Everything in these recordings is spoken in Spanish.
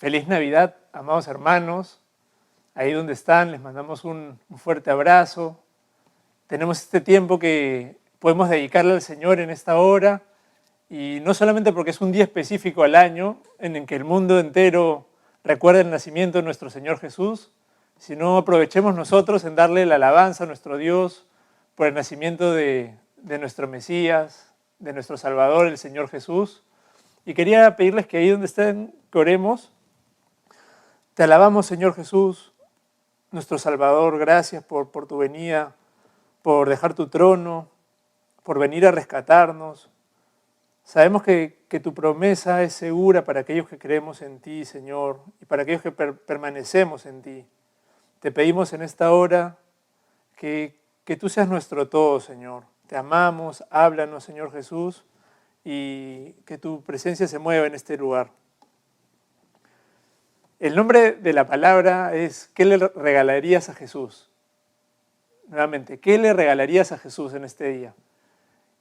Feliz Navidad, amados hermanos. Ahí donde están, les mandamos un fuerte abrazo. Tenemos este tiempo que podemos dedicarle al Señor en esta hora, y no solamente porque es un día específico al año en el que el mundo entero recuerda el nacimiento de nuestro Señor Jesús, sino aprovechemos nosotros en darle la alabanza a nuestro Dios por el nacimiento de nuestro Mesías, de nuestro Salvador, el Señor Jesús. Y quería pedirles que ahí donde estén, que oremos. Te alabamos, Señor Jesús, nuestro Salvador. Gracias por tu venida, por dejar tu trono, por venir a rescatarnos. Sabemos que tu promesa es segura para aquellos que creemos en ti, Señor, y para aquellos que permanecemos en ti. Te pedimos en esta hora que tú seas nuestro todo, Señor. Te amamos, háblanos, Señor Jesús, y que tu presencia se mueva en este lugar. El nombre de la palabra es ¿qué le regalarías a Jesús? Nuevamente, ¿qué le regalarías a Jesús en este día?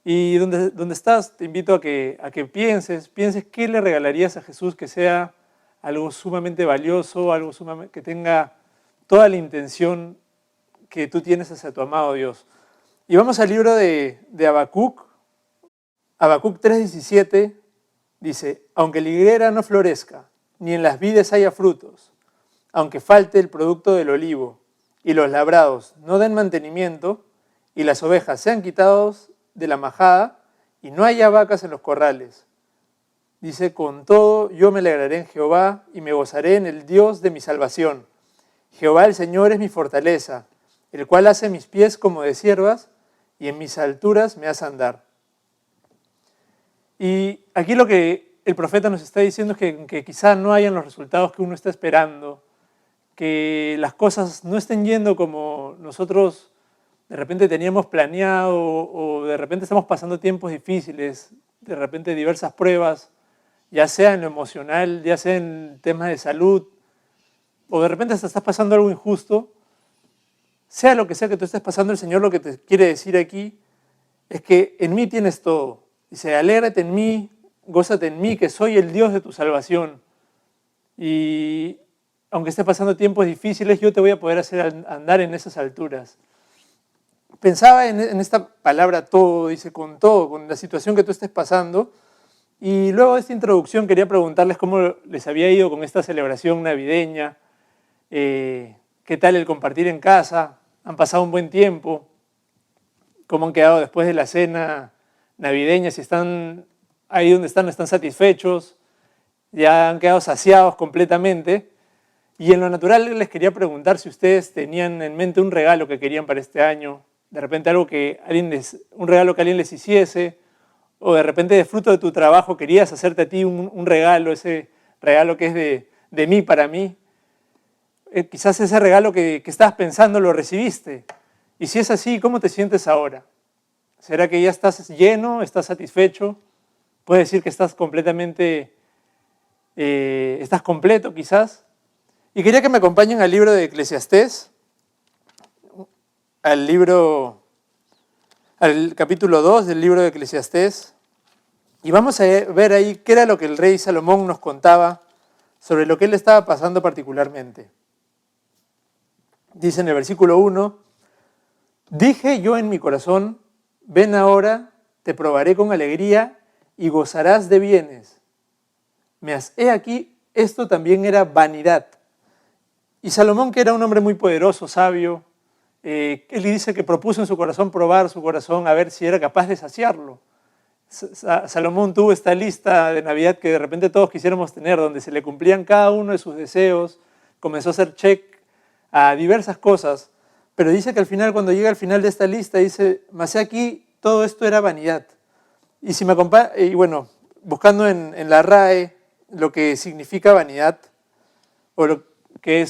Y donde estás, te invito a que pienses qué le regalarías a Jesús que sea algo sumamente valioso, algo que tenga toda la intención que tú tienes hacia tu amado Dios. Y vamos al libro de Habacuc. Habacuc 3:17 dice: aunque la higuera no florezca, ni en las vides haya frutos, aunque falte el producto del olivo, y los labrados no den mantenimiento, y las ovejas sean quitados de la majada, y no haya vacas en los corrales. Dice: con todo yo me alegraré en Jehová, y me gozaré en el Dios de mi salvación. Jehová el Señor es mi fortaleza, el cual hace mis pies como de ciervas, y en mis alturas me hace andar. Y aquí lo que el profeta nos está diciendo es que quizá no hayan los resultados que uno está esperando, que las cosas no estén yendo como nosotros de repente teníamos planeado, o de repente estamos pasando tiempos difíciles, de repente diversas pruebas, ya sea en lo emocional, ya sea en temas de salud, o de repente hasta estás pasando algo injusto. Sea lo que sea que tú estés pasando, el Señor lo que te quiere decir aquí es que en mí tienes todo. Dice: alégrate en mí, gózate en mí, que soy el Dios de tu salvación. Y aunque estés pasando tiempos difíciles, yo te voy a poder hacer andar en esas alturas. Pensaba en esta palabra todo, dice con todo, con la situación que tú estés pasando. Y luego de esta introducción quería preguntarles cómo les había ido con esta celebración navideña, qué tal el compartir en casa, han pasado un buen tiempo, cómo han quedado después de la cena navideña, si están ahí donde están satisfechos, ya han quedado saciados completamente. Y en lo natural les quería preguntar si ustedes tenían en mente un regalo que querían para este año, de repente un regalo que alguien les hiciese, o de repente de fruto de tu trabajo querías hacerte a ti un regalo, ese regalo que es de mí para mí. Quizás ese regalo que estabas pensando lo recibiste. Y si es así, ¿cómo te sientes ahora? ¿Será que ya estás lleno, estás satisfecho? ¿Puedes decir que estás completamente, estás completo quizás? Y quería que me acompañen al libro de Eclesiastés, al capítulo 2 del libro de Eclesiastés, y vamos a ver ahí qué era lo que el rey Salomón nos contaba sobre lo que él estaba pasando particularmente. Dice en el versículo 1: dije yo en mi corazón, ven ahora, te probaré con alegría y gozarás de bienes. Mas he aquí, esto también era vanidad. Y Salomón, que era un hombre muy poderoso, sabio, él dice que propuso en su corazón probar su corazón a ver si era capaz de saciarlo. Salomón tuvo esta lista de Navidad que de repente todos quisiéramos tener, donde se le cumplían cada uno de sus deseos, comenzó a hacer check a diversas cosas, pero dice que al final, cuando llega al final de esta lista, dice: mas aquí todo esto era vanidad. Y si me acompaña, y bueno, buscando en la RAE lo que significa vanidad, o lo que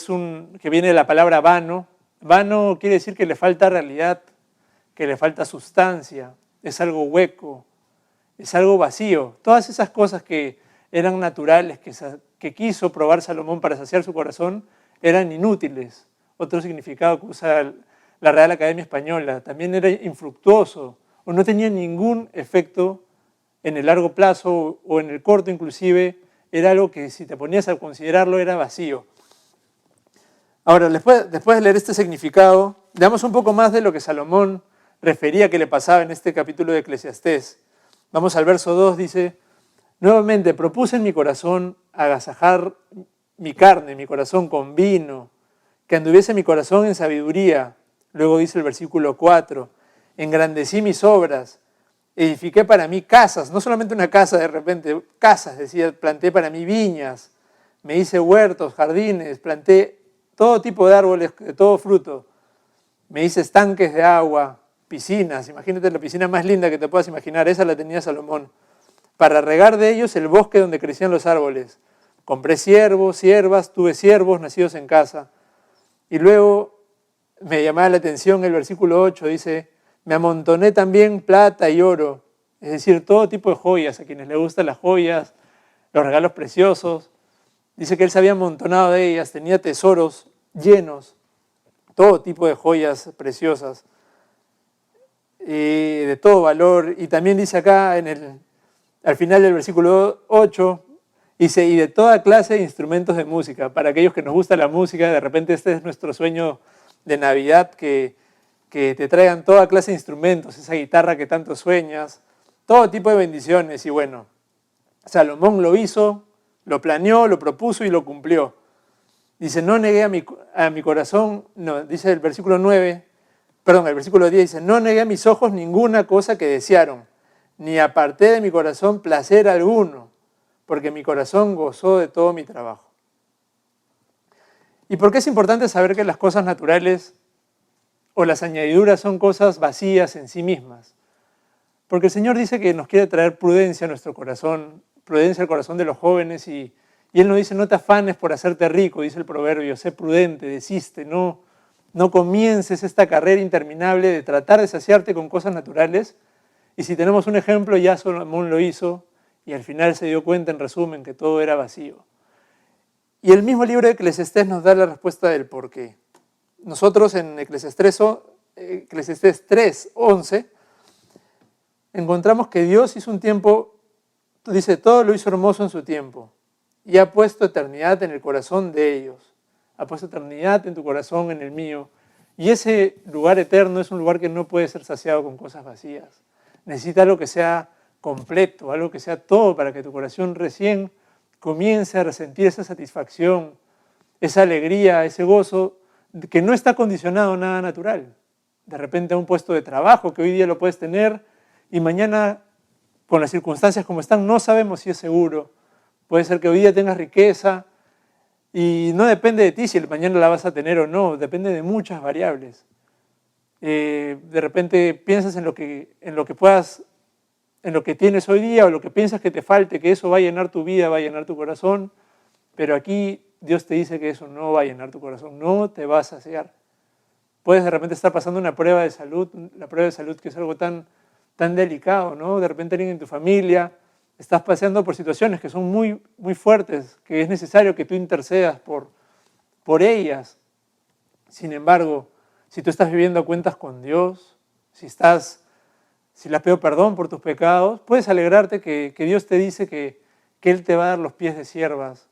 viene de la palabra vano. Vano quiere decir que le falta realidad, que le falta sustancia, es algo hueco, es algo vacío. Todas esas cosas que eran naturales, que quiso probar Salomón para saciar su corazón, eran inútiles. Otro significado que usa la Real Academia Española, también era infructuoso, o no tenía ningún efecto en el largo plazo, o en el corto inclusive, era algo que si te ponías a considerarlo era vacío. Ahora, después de leer este significado, veamos un poco más de lo que Salomón refería que le pasaba en este capítulo de Eclesiastés. Vamos al verso 2, dice: nuevamente propuse en mi corazón agasajar mi carne, mi corazón con vino, que anduviese mi corazón en sabiduría. Luego dice el versículo 4, engrandecí mis obras, edifiqué para mí casas, no solamente una casa de repente, casas, decía, planté para mí viñas, me hice huertos, jardines, planté todo tipo de árboles, de todo fruto, me hice estanques de agua, piscinas, imagínate la piscina más linda que te puedas imaginar, esa la tenía Salomón, para regar de ellos el bosque donde crecían los árboles. Compré siervos, siervas, tuve siervos nacidos en casa. Y luego me llamaba la atención el versículo 8, dice: me amontoné también plata y oro, es decir, todo tipo de joyas, a quienes les gustan las joyas, los regalos preciosos. Dice que él se había amontonado de ellas, tenía tesoros llenos, todo tipo de joyas preciosas, de todo valor. Y también dice acá al final del versículo 8, dice, y de toda clase de instrumentos de música. Para aquellos que nos gusta la música, de repente este es nuestro sueño de Navidad, que te traigan toda clase de instrumentos, esa guitarra que tanto sueñas, todo tipo de bendiciones. Y bueno, Salomón lo hizo, lo planeó, lo propuso y lo cumplió. Dice, no negué a mi corazón, no, dice el versículo 9, perdón, el versículo 10 dice, no negué a mis ojos ninguna cosa que desearon, ni aparté de mi corazón placer alguno, porque mi corazón gozó de todo mi trabajo. ¿Y por qué es importante saber que las cosas naturales o las añadiduras son cosas vacías en sí mismas? Porque el Señor dice que nos quiere traer prudencia a nuestro corazón, prudencia al corazón de los jóvenes, y Él nos dice, no te afanes por hacerte rico, dice el proverbio, sé prudente, desiste, no comiences esta carrera interminable de tratar de saciarte con cosas naturales. Y si tenemos un ejemplo, ya Salomón lo hizo, y al final se dio cuenta, en resumen, que todo era vacío. Y el mismo libro de Eclesiastés nos da la respuesta del por qué. Nosotros en Eclesiastés 3:11 encontramos que Dios hizo un tiempo, dice, todo lo hizo hermoso en su tiempo, y ha puesto eternidad en el corazón de ellos. Ha puesto eternidad en tu corazón, en el mío. Y ese lugar eterno es un lugar que no puede ser saciado con cosas vacías. Necesita algo que sea completo, algo que sea todo, para que tu corazón recién comience a resentir esa satisfacción, esa alegría, ese gozo, que no está condicionado a nada natural. De repente a un puesto de trabajo que hoy día lo puedes tener y mañana, con las circunstancias como están, no sabemos si es seguro. Puede ser que hoy día tengas riqueza y no depende de ti si mañana la vas a tener o no, depende de muchas variables. De repente piensas en lo que puedas, en lo que tienes hoy día o lo que piensas que te falte, que eso va a llenar tu vida, va a llenar tu corazón, pero aquí Dios te dice que eso no va a llenar tu corazón, no te va a saciar. Puedes de repente estar pasando una prueba de salud, la prueba de salud que es algo tan delicado, ¿no? De repente alguien en tu familia, estás pasando por situaciones que son muy, muy fuertes, que es necesario que tú intercedas por ellas. Sin embargo, si tú estás viviendo a cuentas con Dios, si le has pedido perdón por tus pecados, puedes alegrarte que Dios te dice que Él te va a dar los pies de siervas,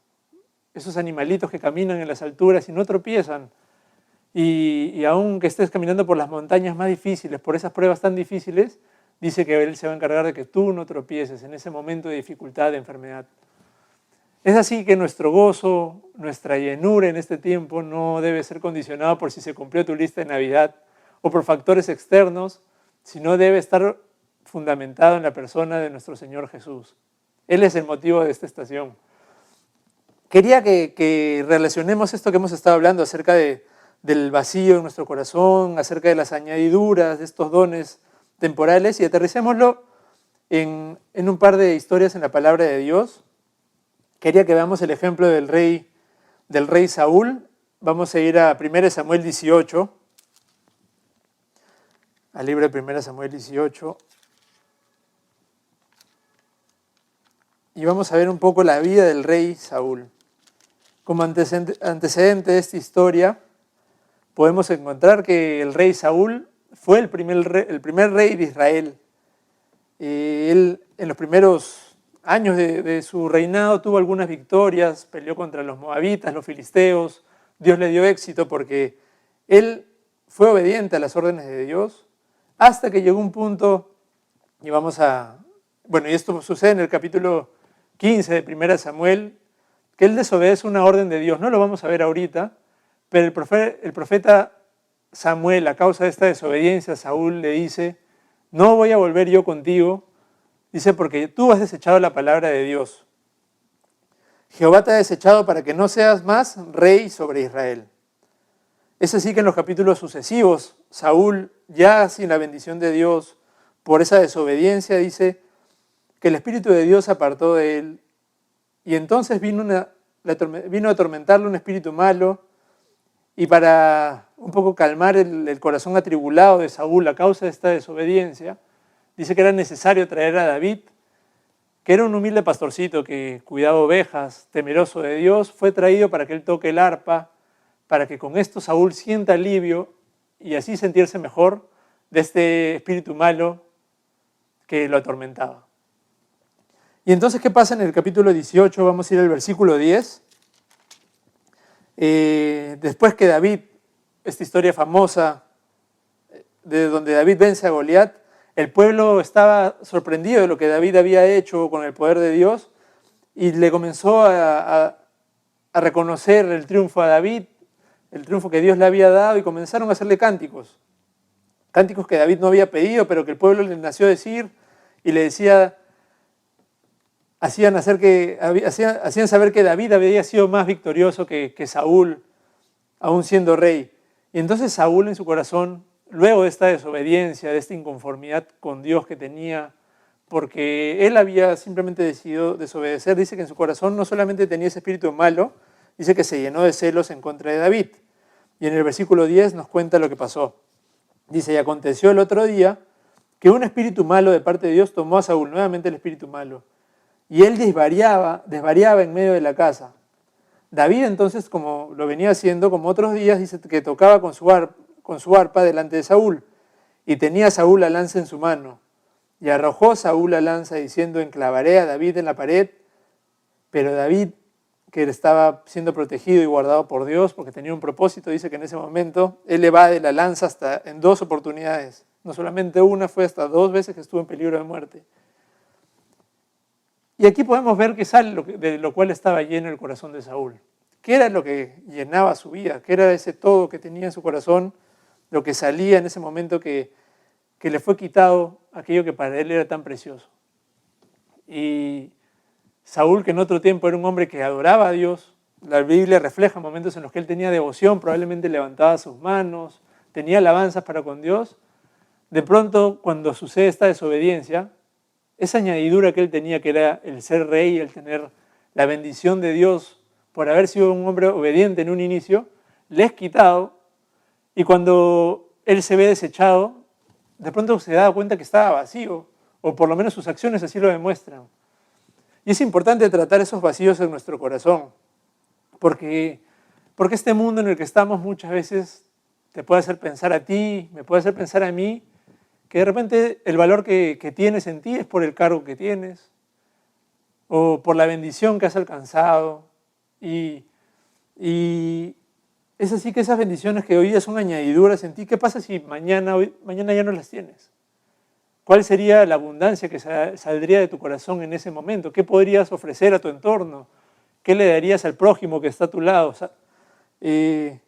esos animalitos que caminan en las alturas y no tropiezan. Y aunque estés caminando por las montañas más difíciles, por esas pruebas tan difíciles, dice que Él se va a encargar de que tú no tropieces en ese momento de dificultad, de enfermedad. Es así que nuestro gozo, nuestra llenura en este tiempo no debe ser condicionado por si se cumplió tu lista de Navidad o por factores externos, sino debe estar fundamentado en la persona de nuestro Señor Jesús. Él es el motivo de esta estación. Quería que relacionemos esto que hemos estado hablando acerca del vacío en nuestro corazón, acerca de las añadiduras de estos dones temporales, y aterricémoslo en un par de historias en la palabra de Dios. Quería que veamos el ejemplo del rey Saúl. Vamos a ir a 1 Samuel 18, al libro de 1 Samuel 18, y vamos a ver un poco la vida del rey Saúl. Como antecedente de esta historia, podemos encontrar que el rey Saúl fue el primer rey de Israel. Él, en los primeros años de su reinado tuvo algunas victorias, peleó contra los moabitas, los filisteos, Dios le dio éxito porque él fue obediente a las órdenes de Dios, hasta que llegó un punto, y y esto sucede en el capítulo 15 de 1 Samuel, que él desobedece una orden de Dios. No lo vamos a ver ahorita, pero el profeta Samuel, a causa de esta desobediencia, Saúl le dice: no voy a volver yo contigo, dice, porque tú has desechado la palabra de Dios. Jehová te ha desechado para que no seas más rey sobre Israel. Es así que en los capítulos sucesivos, Saúl, ya sin la bendición de Dios, por esa desobediencia, dice que el Espíritu de Dios se apartó de él, y entonces vino a atormentarle un espíritu malo, y para un poco calmar el corazón atribulado de Saúl a causa de esta desobediencia, dice que era necesario traer a David, que era un humilde pastorcito que cuidaba ovejas, temeroso de Dios, fue traído para que él toque el arpa, para que con esto Saúl sienta alivio y así sentirse mejor de este espíritu malo que lo atormentaba. Y entonces, ¿qué pasa en el capítulo 18? Vamos a ir al versículo 10. Después que David, esta historia famosa de donde David vence a Goliat, el pueblo estaba sorprendido de lo que David había hecho con el poder de Dios y le comenzó a reconocer el triunfo a David, el triunfo que Dios le había dado, y comenzaron a hacerle cánticos. Cánticos que David no había pedido, pero que el pueblo le nació decir, y le decía, hacían saber que David había sido más victorioso que Saúl, aún siendo rey. Y entonces Saúl en su corazón, luego de esta desobediencia, de esta inconformidad con Dios que tenía, porque él había simplemente decidido desobedecer, dice que en su corazón no solamente tenía ese espíritu malo, dice que se llenó de celos en contra de David. Y en el versículo 10 nos cuenta lo que pasó. Dice: y aconteció el otro día que un espíritu malo de parte de Dios tomó a Saúl, nuevamente el espíritu malo, y él desvariaba en medio de la casa. David entonces, como lo venía haciendo, como otros días, dice que tocaba con su arpa delante de Saúl, y tenía Saúl la lanza en su mano. Y arrojó Saúl la lanza diciendo: enclavaré a David en la pared. Pero David, que estaba siendo protegido y guardado por Dios, porque tenía un propósito, dice que en ese momento él evade la lanza hasta en 2 oportunidades. No solamente una, fue hasta 2 veces que estuvo en peligro de muerte. Y aquí podemos ver que sale de lo cual estaba lleno el corazón de Saúl. ¿Qué era lo que llenaba su vida? ¿Qué era ese todo que tenía en su corazón? Lo que salía en ese momento que le fue quitado aquello que para él era tan precioso. Y Saúl, que en otro tiempo era un hombre que adoraba a Dios, la Biblia refleja momentos en los que él tenía devoción, probablemente levantaba sus manos, tenía alabanzas para con Dios. De pronto, cuando sucede esta desobediencia, esa añadidura que él tenía, que era el ser rey, el tener la bendición de Dios por haber sido un hombre obediente en un inicio, le es quitado, y cuando él se ve desechado, de pronto se da cuenta que estaba vacío, o por lo menos sus acciones así lo demuestran. Y es importante tratar esos vacíos en nuestro corazón, porque este mundo en el que estamos muchas veces te puede hacer pensar a ti, me puede hacer pensar a mí, que de repente el valor que tienes en ti es por el cargo que tienes, o por la bendición que has alcanzado, y es así que esas bendiciones que hoy día son añadiduras en ti, ¿qué pasa si mañana ya no las tienes? ¿Cuál sería la abundancia que saldría de tu corazón en ese momento? ¿Qué podrías ofrecer a tu entorno? ¿Qué le darías al prójimo que está a tu lado? O sea, ¿quién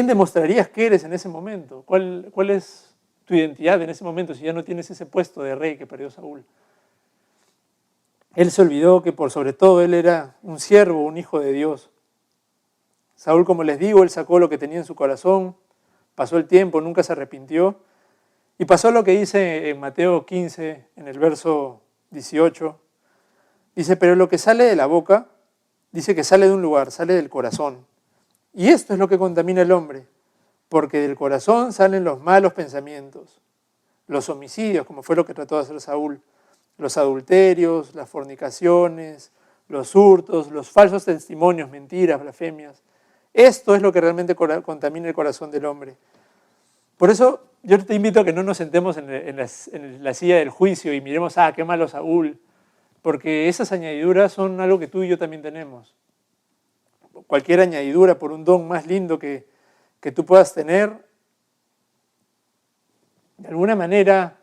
demostrarías que eres en ese momento? ¿Cuál es tu identidad en ese momento si ya no tienes ese puesto de rey que perdió Saúl? Él se olvidó que por sobre todo él era un siervo, un hijo de Dios. Saúl, como les digo, él sacó lo que tenía en su corazón, pasó el tiempo, nunca se arrepintió, y pasó lo que dice en Mateo 15, en el verso 18. Dice: pero lo que sale de la boca, dice que sale de un lugar, sale del corazón. Y esto es lo que contamina al hombre, porque del corazón salen los malos pensamientos, los homicidios, como fue lo que trató de hacer Saúl, los adulterios, las fornicaciones, los hurtos, los falsos testimonios, mentiras, blasfemias. Esto es lo que realmente contamina el corazón del hombre. Por eso yo te invito a que no nos sentemos en la silla del juicio y miremos, qué malo Saúl, porque esas añadiduras son algo que tú y yo también tenemos. Cualquier añadidura por un don más lindo que tú puedas tener, de alguna manera,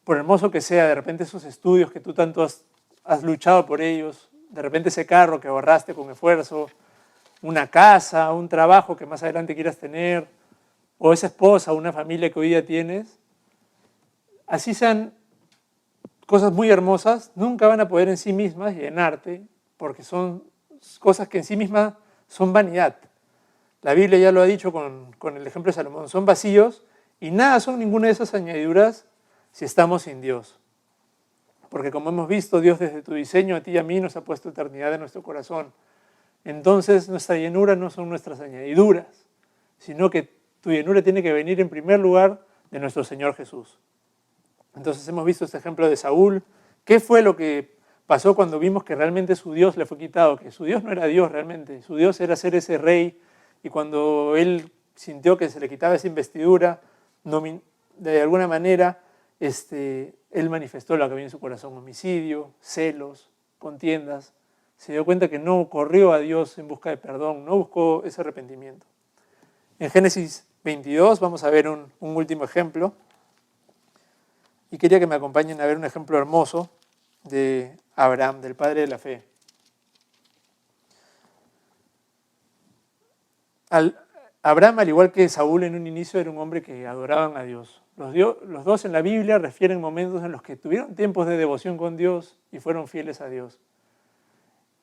por hermoso que sea, de repente esos estudios que tú tanto has luchado por ellos, de repente ese carro que ahorraste con esfuerzo, una casa, un trabajo que más adelante quieras tener, o esa esposa, una familia que hoy día tienes, así sean cosas muy hermosas, nunca van a poder en sí mismas llenarte, porque son cosas que en sí mismas son vanidad. La Biblia ya lo ha dicho con el ejemplo de Salomón, son vacíos y nada son ninguna de esas añadiduras si estamos sin Dios. Porque como hemos visto, Dios desde tu diseño a ti y a mí nos ha puesto eternidad en nuestro corazón. Entonces nuestra llenura no son nuestras añadiduras, sino que tu llenura tiene que venir en primer lugar de nuestro Señor Jesús. Entonces hemos visto este ejemplo de Saúl. ¿Qué fue lo que pasó cuando vimos que realmente su Dios le fue quitado? Que su Dios no era Dios realmente, su Dios era ser ese rey, y cuando él sintió que se le quitaba esa investidura, de alguna manera él manifestó lo que había en su corazón: homicidio, celos, contiendas. Se dio cuenta que no corrió a Dios en busca de perdón, no buscó ese arrepentimiento. En Génesis 22 vamos a ver un último ejemplo. Y quería que me acompañen a ver un ejemplo hermoso de Abraham, del padre de la fe. Abraham, al igual que Saúl en un inicio, era un hombre que adoraban a Dios. Los dos en la Biblia refieren momentos en los que tuvieron tiempos de devoción con Dios y fueron fieles a Dios.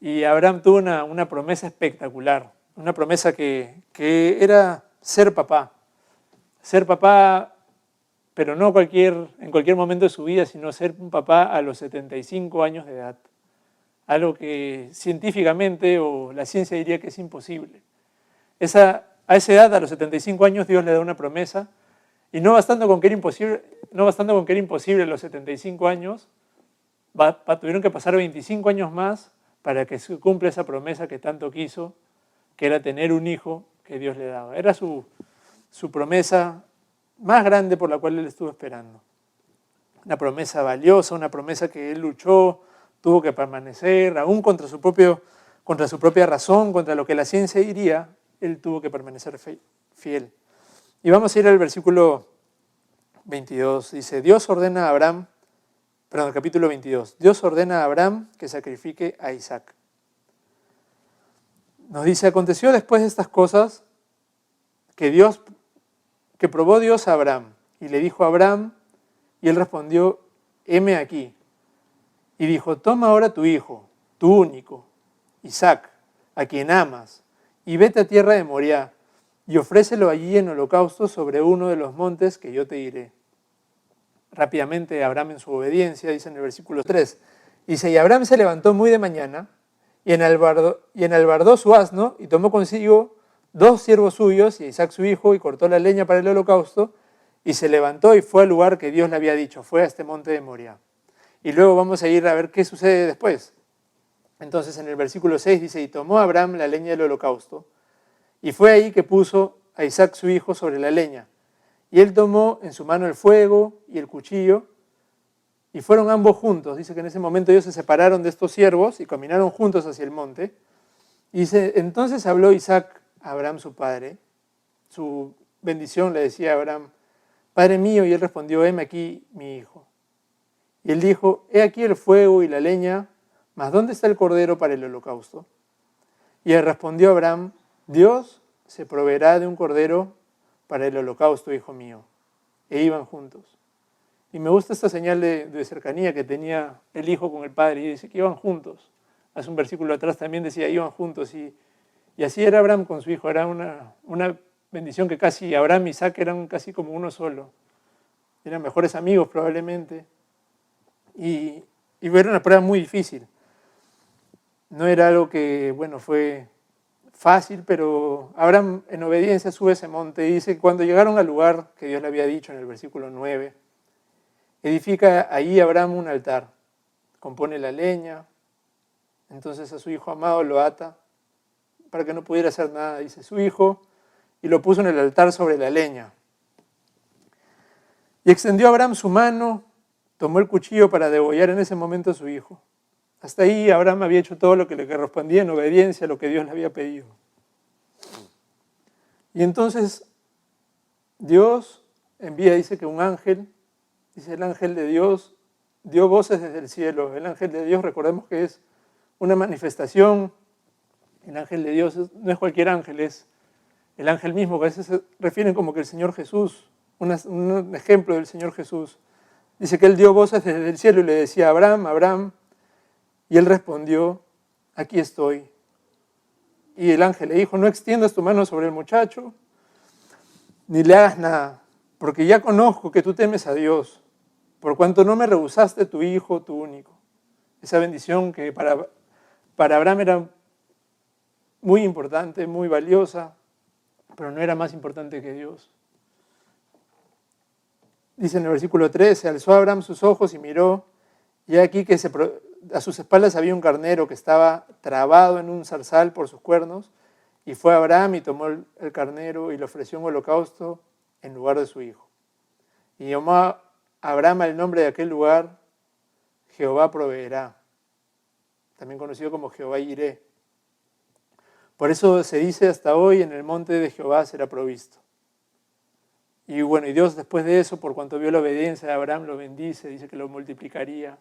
Y Abraham tuvo una promesa espectacular, una promesa que era ser papá. Ser papá, pero no en cualquier momento de su vida, sino ser un papá a los 75 años de edad. Algo que científicamente o la ciencia diría que es imposible. A esa edad, a los 75 años, Dios le da una promesa, y no bastando con que era imposible a los 75 años, tuvieron que pasar 25 años más para que se cumpla esa promesa que tanto quiso, que era tener un hijo que Dios le daba. Era su promesa más grande por la cual él estuvo esperando. Una promesa valiosa, una promesa que él luchó, tuvo que permanecer, aún contra su propia razón, contra lo que la ciencia diría, él tuvo que permanecer fiel. Y vamos a ir al versículo 22. Dice, el capítulo 22. Dios ordena a Abraham que sacrifique a Isaac. Nos dice, aconteció después de estas cosas que probó Dios a Abraham y le dijo a Abraham, y él respondió, heme aquí. Y dijo, toma ahora tu hijo, tu único, Isaac, a quien amas, y vete a tierra de Moriah, y ofrécelo allí en holocausto sobre uno de los montes que yo te diré. Rápidamente Abraham, en su obediencia, dice en el versículo 3, dice, y Abraham se levantó muy de mañana, y enalbardó su asno, y tomó consigo 2 siervos suyos, y a Isaac su hijo, y cortó la leña para el holocausto, y se levantó y fue al lugar que Dios le había dicho, fue a este monte de Moriah. Y luego vamos a ir a ver qué sucede después. Entonces en el versículo 6 dice, y tomó Abraham la leña del holocausto, y fue ahí que puso a Isaac su hijo sobre la leña. Y él tomó en su mano el fuego y el cuchillo, y fueron ambos juntos. Dice que en ese momento ellos se separaron de estos siervos y caminaron juntos hacia el monte. Y dice, entonces habló Isaac a Abraham su padre, su bendición le decía a Abraham, Padre mío, y él respondió, heme aquí mi hijo. Y él dijo, he aquí el fuego y la leña, mas ¿dónde está el cordero para el holocausto? Y él respondió a Abraham, Dios se proveerá de un cordero para el holocausto, hijo mío. E iban juntos. Y me gusta esta señal de cercanía que tenía el hijo con el padre, y dice que iban juntos. Hace un versículo atrás también decía, iban juntos, y así era Abraham con su hijo, era una bendición que casi Abraham y Isaac eran casi como uno solo. Eran mejores amigos probablemente. Y era una prueba muy difícil. No era algo que, fue fácil, pero Abraham en obediencia sube ese monte y dice que cuando llegaron al lugar que Dios le había dicho en el versículo 9, edifica ahí Abraham un altar, compone la leña, entonces a su hijo amado lo ata para que no pudiera hacer nada, dice su hijo, y lo puso en el altar sobre la leña. Y extendió Abraham su mano, tomó el cuchillo para degollar en ese momento a su hijo. Hasta ahí Abraham había hecho todo lo que le correspondía en obediencia a lo que Dios le había pedido. Y entonces Dios envía, dice que un ángel, dice el ángel de Dios, dio voces desde el cielo. El ángel de Dios, recordemos que es una manifestación. El ángel de Dios no es cualquier ángel, es el ángel mismo, que a veces se refieren como que el Señor Jesús, un ejemplo del Señor Jesús. Dice que él dio voces desde el cielo y le decía, Abraham, Abraham, y él respondió, aquí estoy. Y el ángel le dijo, no extiendas tu mano sobre el muchacho, ni le hagas nada, porque ya conozco que tú temes a Dios, por cuanto no me rehusaste tu hijo, tu único. Esa bendición que para Abraham era muy importante, muy valiosa, pero no era más importante que Dios. Dice en el versículo 13, alzó Abraham sus ojos y miró, y aquí que a sus espaldas había un carnero que estaba trabado en un zarzal por sus cuernos, y fue Abraham y tomó el carnero y le ofreció un holocausto en lugar de su hijo. Y llamó Abraham el nombre de aquel lugar, Jehová proveerá, también conocido como Jehová Jireh. Por eso se dice hasta hoy, en el monte de Jehová será provisto. Y bueno, y Dios después de eso, por cuanto vio la obediencia de Abraham, lo bendice, dice que lo multiplicaría.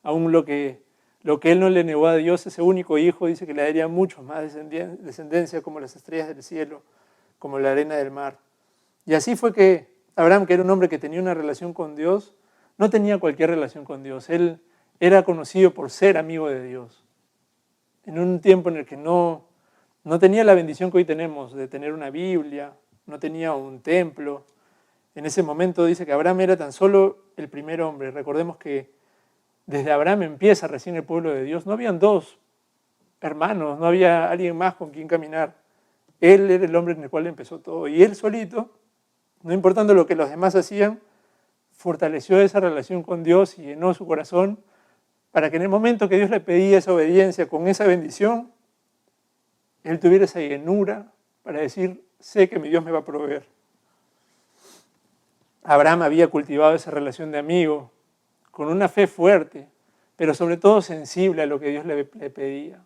Aún lo que él no le negó a Dios, ese único hijo, dice que le daría mucho más descendencia, como las estrellas del cielo, como la arena del mar. Y así fue que Abraham, que era un hombre que tenía una relación con Dios, no tenía cualquier relación con Dios. Él era conocido por ser amigo de Dios. En un tiempo en el que no tenía la bendición que hoy tenemos de tener una Biblia, no tenía un templo. En ese momento dice que Abraham era tan solo el primer hombre. Recordemos que desde Abraham empieza recién el pueblo de Dios. No habían dos hermanos, no había alguien más con quien caminar. Él era el hombre en el cual empezó todo. Y él solito, no importando lo que los demás hacían, fortaleció esa relación con Dios y llenó su corazón para que en el momento que Dios le pedía esa obediencia con esa bendición, él tuviera esa llenura para decir, sé que mi Dios me va a proveer. Abraham había cultivado esa relación de amigo, con una fe fuerte, pero sobre todo sensible a lo que Dios le pedía.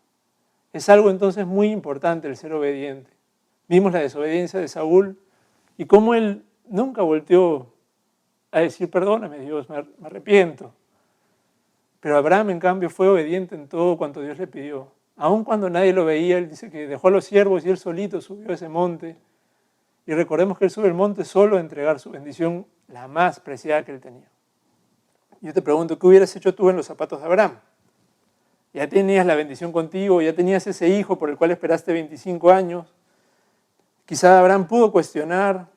Es algo entonces muy importante el ser obediente. Vimos la desobediencia de Saúl y cómo él nunca volteó a decir, perdóname Dios, me arrepiento. Pero Abraham en cambio fue obediente en todo cuanto Dios le pidió. Aun cuando nadie lo veía, él dice que dejó a los siervos y él solito subió a ese monte. Y recordemos que él sube el monte solo a entregar su bendición, la más preciada que él tenía. Yo te pregunto, ¿qué hubieras hecho tú en los zapatos de Abraham? Ya tenías la bendición contigo, ya tenías ese hijo por el cual esperaste 25 años. Quizá Abraham pudo cuestionar,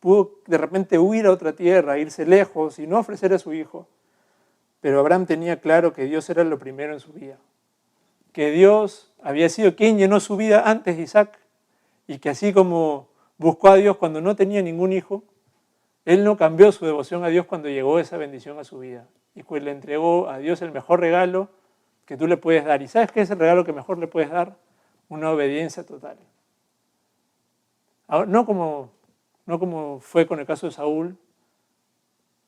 pudo de repente huir a otra tierra, irse lejos y no ofrecer a su hijo. Pero Abraham tenía claro que Dios era lo primero en su vida. Que Dios había sido quien llenó su vida antes de Isaac y que así como buscó a Dios cuando no tenía ningún hijo, él no cambió su devoción a Dios cuando llegó esa bendición a su vida y pues le entregó a Dios el mejor regalo que tú le puedes dar. ¿Y sabes qué es el regalo que mejor le puedes dar? Una obediencia total. Ahora, no como fue con el caso de Saúl,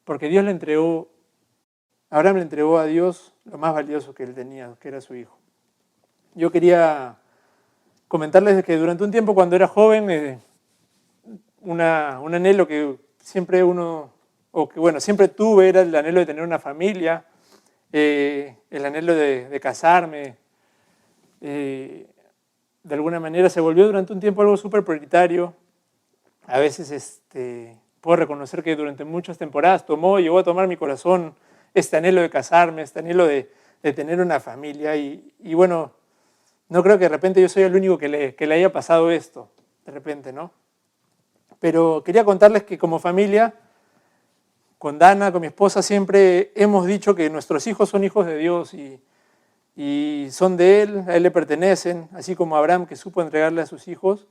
porque Abraham le entregó a Dios lo más valioso que él tenía, que era su hijo. Yo quería comentarles que durante un tiempo cuando era joven, un anhelo que siempre siempre tuve era el anhelo de tener una familia, el anhelo de casarme. De alguna manera se volvió durante un tiempo algo súper prioritario. A veces puedo reconocer que durante muchas temporadas llegó a tomar mi corazón este anhelo de casarme, este anhelo de tener una familia. Y bueno, no creo que de repente yo soy el único que le haya pasado esto, de repente, ¿no? Pero quería contarles que como familia, con Dana, con mi esposa, siempre hemos dicho que nuestros hijos son hijos de Dios y son de Él, a Él le pertenecen, así como Abraham que supo entregarle a sus hijos.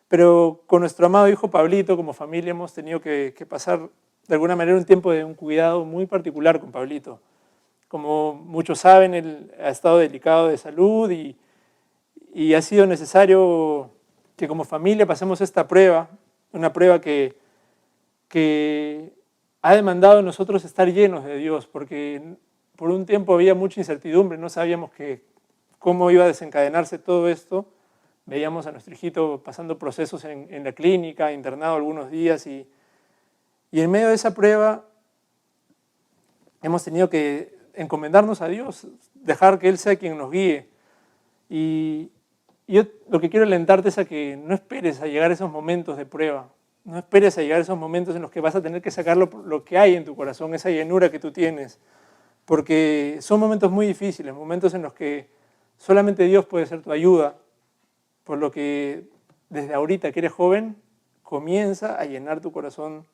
Pero con nuestro amado hijo Pablito, como familia, hemos tenido que pasar de alguna manera un tiempo de un cuidado muy particular con Pablito. Como muchos saben, él ha estado delicado de salud y ha sido necesario que como familia pasemos esta prueba, una prueba que ha demandado de nosotros estar llenos de Dios, porque por un tiempo había mucha incertidumbre, no sabíamos cómo iba a desencadenarse todo esto. Veíamos a nuestro hijito pasando procesos en la clínica, internado algunos días, y en medio de esa prueba hemos tenido que encomendarnos a Dios, dejar que Él sea quien nos guíe. Y yo lo que quiero alentarte es a que no esperes a llegar a esos momentos de prueba, no esperes a llegar a esos momentos en los que vas a tener que sacar lo que hay en tu corazón, esa llenura que tú tienes, porque son momentos muy difíciles, momentos en los que solamente Dios puede ser tu ayuda, por lo que desde ahorita que eres joven, comienza a llenar tu corazón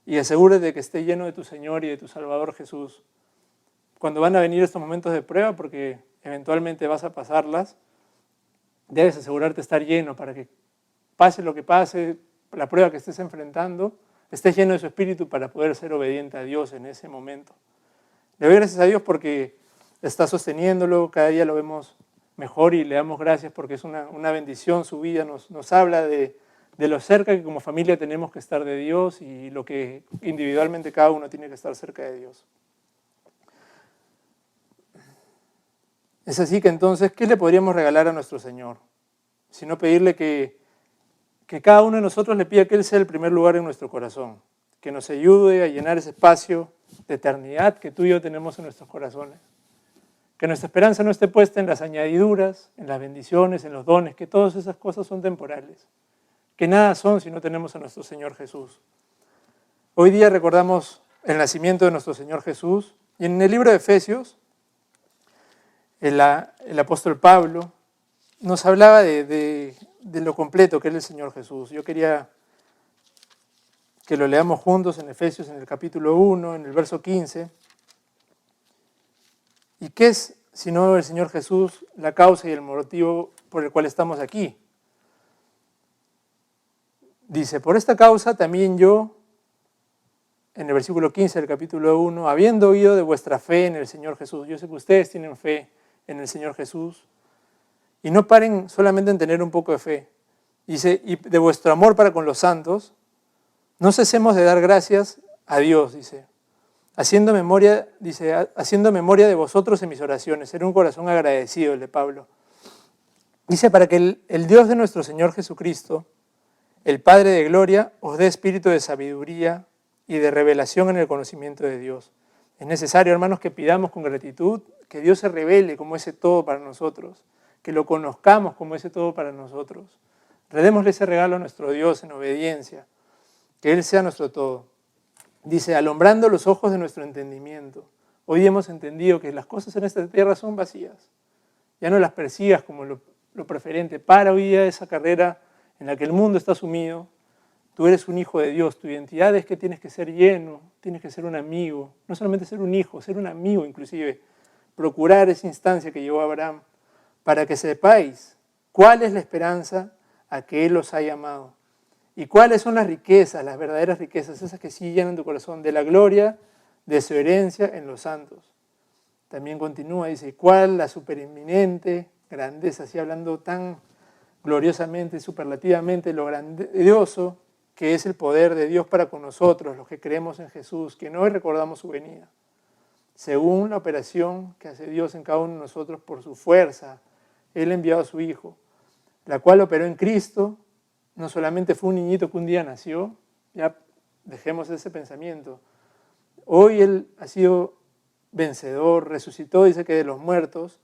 y asegúrate de que esté lleno de tu Señor y de tu Salvador Jesús. Cuando van a venir estos momentos de prueba, porque eventualmente vas a pasarlas, debes asegurarte de estar lleno para que pase lo que pase, la prueba que estés enfrentando, estés lleno de su Espíritu para poder ser obediente a Dios en ese momento. Le doy gracias a Dios porque está sosteniéndolo, cada día lo vemos mejor y le damos gracias porque es una bendición su vida, nos habla de lo cerca que como familia tenemos que estar de Dios y lo que individualmente cada uno tiene que estar cerca de Dios. Es así que entonces, ¿qué le podríamos regalar a nuestro Señor? Sino pedirle que cada uno de nosotros le pida que Él sea el primer lugar en nuestro corazón, que nos ayude a llenar ese espacio de eternidad que tú y yo tenemos en nuestros corazones. Que nuestra esperanza no esté puesta en las añadiduras, en las bendiciones, en los dones, que todas esas cosas son temporales, que nada son si no tenemos a nuestro Señor Jesús. Hoy día recordamos el nacimiento de nuestro Señor Jesús y en el libro de Efesios, el apóstol Pablo nos hablaba de lo completo que es el Señor Jesús. Yo quería que lo leamos juntos en Efesios, en el capítulo 1, en el verso 15. ¿Y qué es, sino el Señor Jesús, la causa y el motivo por el cual estamos aquí? Dice, por esta causa también yo, en el versículo 15 del capítulo 1, habiendo oído de vuestra fe en el Señor Jesús. Yo sé que ustedes tienen fe en el Señor Jesús. Y no paren solamente en tener un poco de fe. Dice, y de vuestro amor para con los santos, no cesemos de dar gracias a Dios, dice. Haciendo memoria de vosotros en mis oraciones. Era un corazón agradecido el de Pablo. Dice, para que el Dios de nuestro Señor Jesucristo, el Padre de gloria, os dé espíritu de sabiduría y de revelación en el conocimiento de Dios. Es necesario, hermanos, que pidamos con gratitud que Dios se revele como ese todo para nosotros, que lo conozcamos como ese todo para nosotros. Redémosle ese regalo a nuestro Dios en obediencia, que Él sea nuestro todo. Dice, alumbrando los ojos de nuestro entendimiento. Hoy hemos entendido que las cosas en esta tierra son vacías. Ya no las persigas como lo preferente. Para hoy día esa carrera en la que el mundo está sumido. Tú eres un hijo de Dios. Tu identidad es que tienes que ser lleno, tienes que ser un amigo. No solamente ser un hijo, ser un amigo inclusive. Procurar esa instancia que llevó Abraham para que sepáis cuál es la esperanza a que Él os ha llamado. ¿Y cuáles son las riquezas, las verdaderas riquezas, esas que sí llenan tu corazón, de la gloria de su herencia en los santos? También continúa, dice, ¿cuál la supereminente grandeza? Así hablando tan gloriosamente, superlativamente, lo grandioso que es el poder de Dios para con nosotros, los que creemos en Jesús, que hoy recordamos su venida. Según la operación que hace Dios en cada uno de nosotros por su fuerza, Él ha enviado a su Hijo, la cual operó en Cristo. No solamente fue un niñito que un día nació, ya dejemos ese pensamiento. Hoy Él ha sido vencedor, resucitó, dice que de los muertos,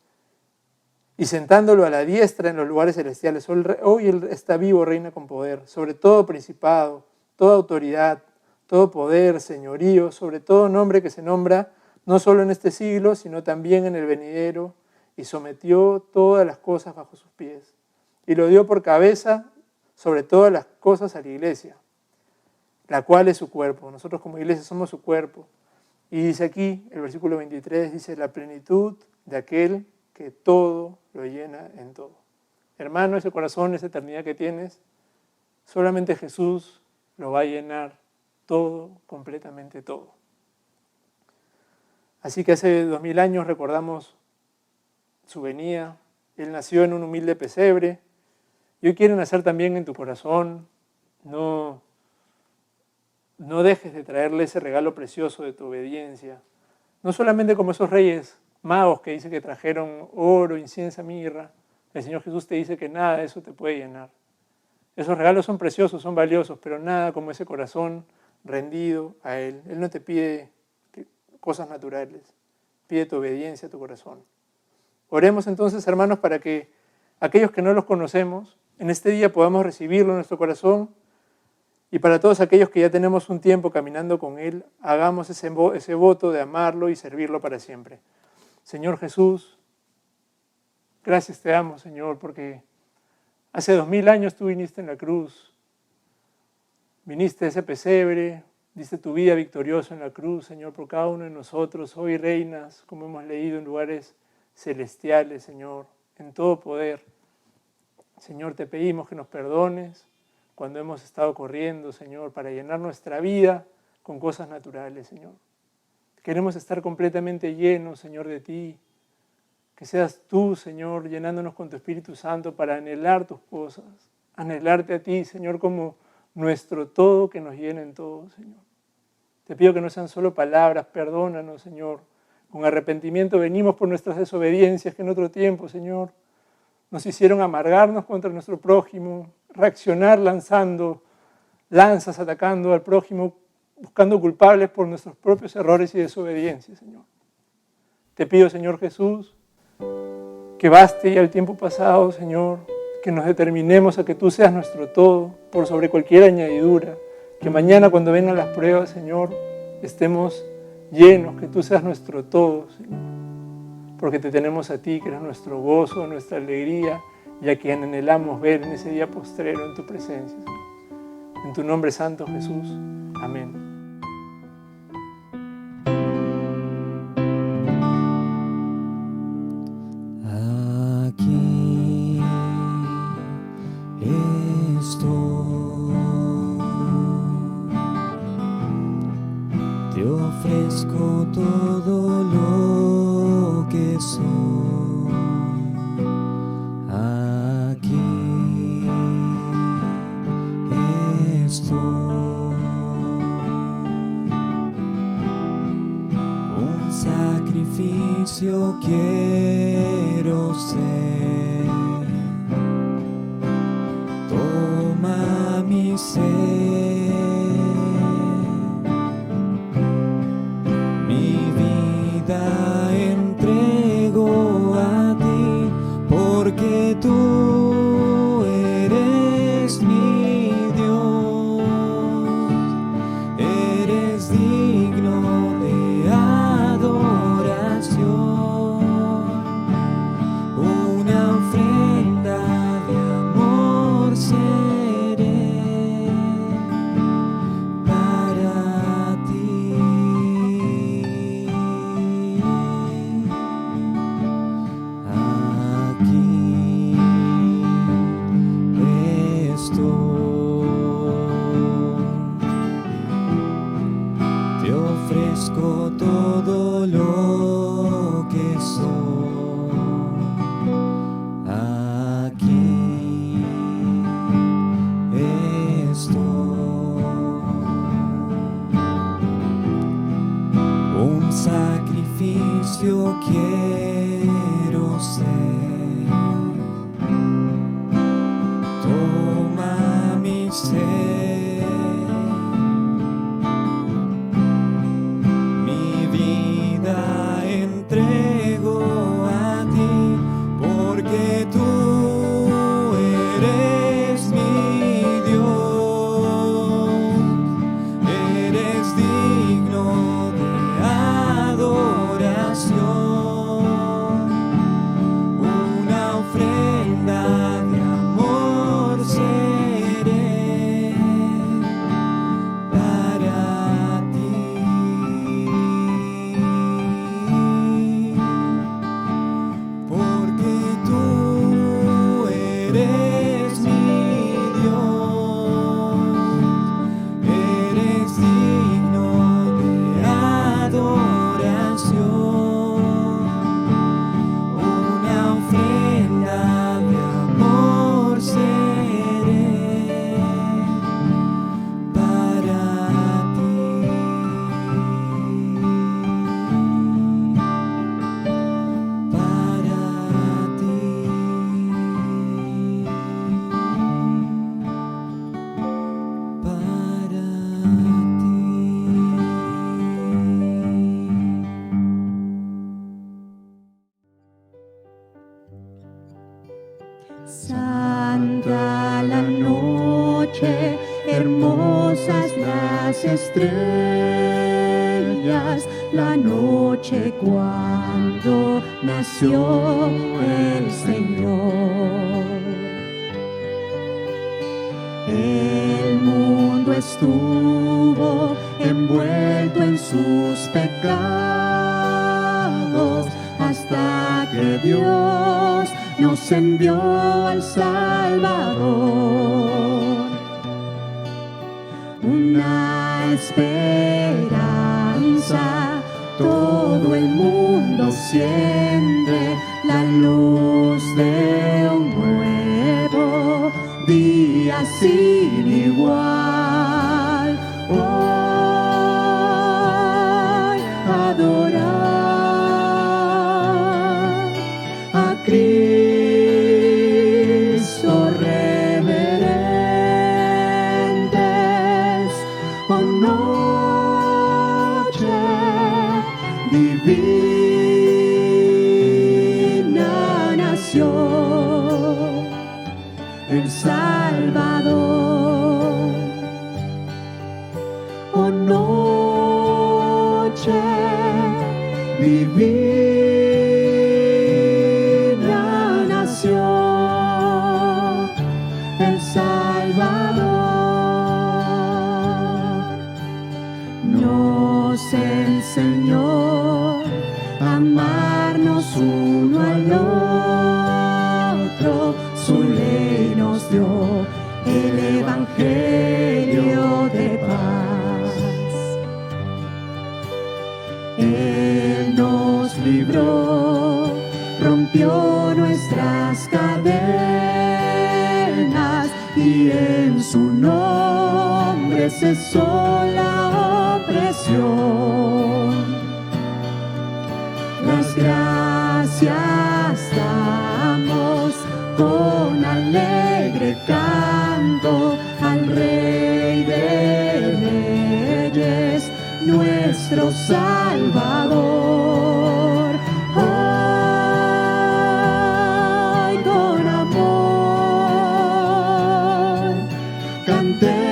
y sentándolo a la diestra en los lugares celestiales. Hoy Él está vivo, reina con poder, sobre todo principado, toda autoridad, todo poder, señorío, sobre todo nombre que se nombra no solo en este siglo, sino también en el venidero, y sometió todas las cosas bajo sus pies. Y lo dio por cabeza sobre todas las cosas a la iglesia, la cual es su cuerpo. Nosotros como iglesia somos su cuerpo. Y dice aquí, el versículo 23, dice, la plenitud de aquel que todo lo llena en todo. Hermano, ese corazón, esa eternidad que tienes, solamente Jesús lo va a llenar todo, completamente todo. Así que hace 2000 años recordamos su venida. Él nació en un humilde pesebre. Y hoy quiere nacer también en tu corazón. No no dejes de traerle ese regalo precioso de tu obediencia. No solamente como esos reyes magos que dice que trajeron oro, incienso, mirra. El Señor Jesús te dice que nada de eso te puede llenar. Esos regalos son preciosos, son valiosos, pero nada como ese corazón rendido a Él. Él no te pide cosas naturales, pide tu obediencia a tu corazón. Oremos entonces, hermanos, para que aquellos que no los conocemos, en este día podamos recibirlo en nuestro corazón, y para todos aquellos que ya tenemos un tiempo caminando con Él, hagamos ese voto de amarlo y servirlo para siempre. Señor Jesús, gracias te damos, Señor, porque hace 2000 años tú viniste en la cruz, viniste a ese pesebre, diste tu vida victoriosa en la cruz, Señor, por cada uno de nosotros. Hoy reinas, como hemos leído, en lugares celestiales, Señor, en todo poder. Señor, te pedimos que nos perdones cuando hemos estado corriendo, Señor, para llenar nuestra vida con cosas naturales, Señor. Queremos estar completamente llenos, Señor, de ti. Que seas tú, Señor, llenándonos con tu Espíritu Santo para anhelar tus cosas, anhelarte a ti, Señor, como nuestro todo que nos llena en todo, Señor. Te pido que no sean solo palabras, perdónanos, Señor. Con arrepentimiento venimos por nuestras desobediencias que en otro tiempo, Señor, nos hicieron amargarnos contra nuestro prójimo, reaccionar lanzando lanzas, atacando al prójimo, buscando culpables por nuestros propios errores y desobediencias, Señor. Te pido, Señor Jesús, que baste ya el tiempo pasado, Señor, que nos determinemos a que tú seas nuestro todo, por sobre cualquier añadidura, que mañana cuando vengan las pruebas, Señor, estemos llenos, que tú seas nuestro todo, Señor, porque te tenemos a ti, que eres nuestro gozo, nuestra alegría, y a quien anhelamos ver en ese día postrero en tu presencia, Señor. En tu nombre santo, Jesús. Amén. Aquí estoy, te ofrezco todo lo que soy. Aquí estoy, un sacrificio quiero ser. Toma mi ser, mi vida entrego a ti, porque tú eres mi Dios, eres digno de adoración, una ofrenda de amor seré para ti. Aquí estoy, te ofrezco todo lo que soy. Aquí estoy, un sacrificio quiero ser. Toma mi ser, mi vida entrego a ti, porque tú eres mi Dios, eres digno de adoración, una ofrenda de amor seré noche, hermosas las estrellas, la noche cuando nació el Señor. El mundo estuvo envuelto en sus pecados hasta que Dios nos envió al Salvador. Una esperanza, todo el mundo siente la luz de un nuevo día sin igual. Hoy adorar a Cristo reverentes, oh noche divina nació el Salvador. Oh noche divina nació el Salvador. Nos enseñó a amarnos uno al otro, su ley nos dio el evangelio de paz. Él nos libró, rompió nuestras cadenas y en su nombre cesó la opresión. Las gracias damos con alegre canto al Rey de Reyes, nuestro Salvador. Ay, con amor cantemos